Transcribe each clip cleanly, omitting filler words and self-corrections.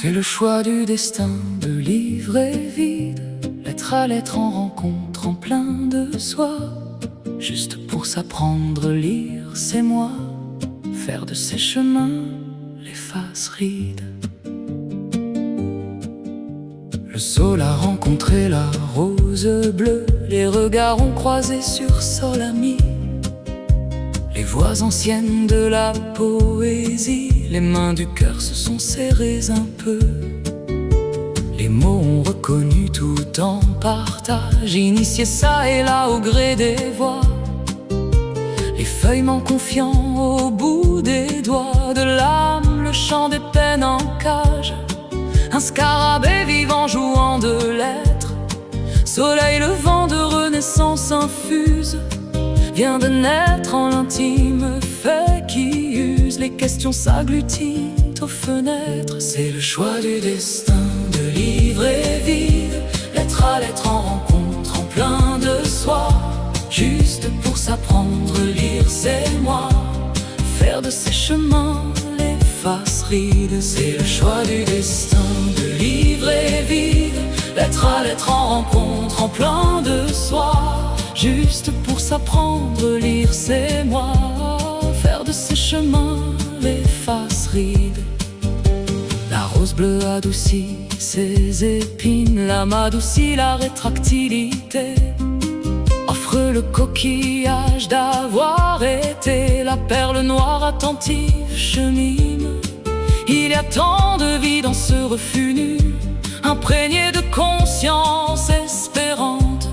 C'est le choix du destin de livrer vide, lettre à lettre en rencontre, en plein de soi. Juste pour s'apprendre, lire, c'est moi, faire de ces chemins les faces rides. Le sol a rencontré la rose bleue, les regards ont croisé sur sol ami. Les voix anciennes de la poésie, les mains du cœur se sont serrées un peu. Les mots ont reconnu tout en partage, initié ça et là au gré des voix. Les feuillements confiants au bout des doigts, de l'âme le chant des peines en cage. Un scarabée vivant jouant de lettres, soleil levant de renaissance infuse, vient de naître en l'intime fait qui use. Les questions s'agglutinent aux fenêtres. C'est le choix du destin de livrer vide, lettre à lettre en rencontre, en plein de soi. Juste pour s'apprendre, lire, c'est moi, faire de ces chemins les faces rides. C'est le choix du destin de livrer vide, lettre à lettre en rencontre, en plein de soi. Juste pour s'apprendre, lire, c'est moi, faire de ces chemins les faces rides. La rose bleue adoucit ses épines, l'âme adoucit la rétractilité, offre le coquillage d'avoir été. La perle noire attentive chemine, il y a tant de vie dans ce refus nu, imprégné de conscience espérante.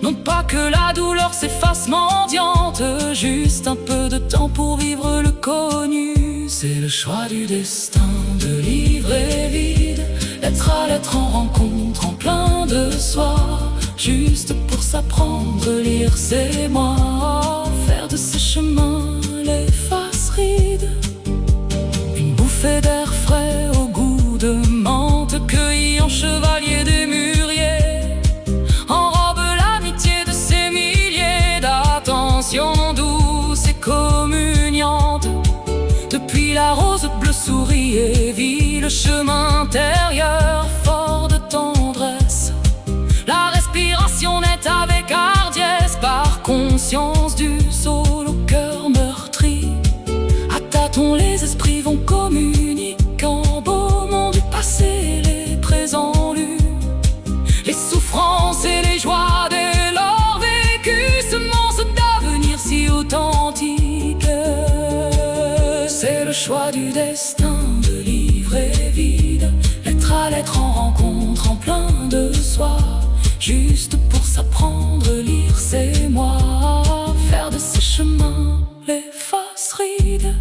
Non pas que la douleur s'efface mendiante, juste un peu de temps pour vivre le connu. C'est le choix du destin de livrer vide, lettre à lettre en rencontre, en plein de soi. Juste pour s'apprendre, lire, c'est moi, faire de ces chemins les faces rides. Une bouffée d'air frais au goût de menthe, cueillie en chevalier des mûriers, enrobe l'amitié de ces milliers d'attentions douces et communiantes. Depuis la rose bleue sourit et vit le chemin intérieur fort de tendresse. La respiration nette avec hardiesse, par conscience du sol au cœur meurtri. À tâtons les esprits vont communiquant, beau monde du passé et les présents lus. Les souffrances et les joies dès lors vécues, semence d'avenir si authentique. C'est le choix du destin de livrer vide, lettre à lettre en rencontre, en plein de soi. Juste pour s'apprendre, lire, c'est moi, faire de ces chemins les faces rides.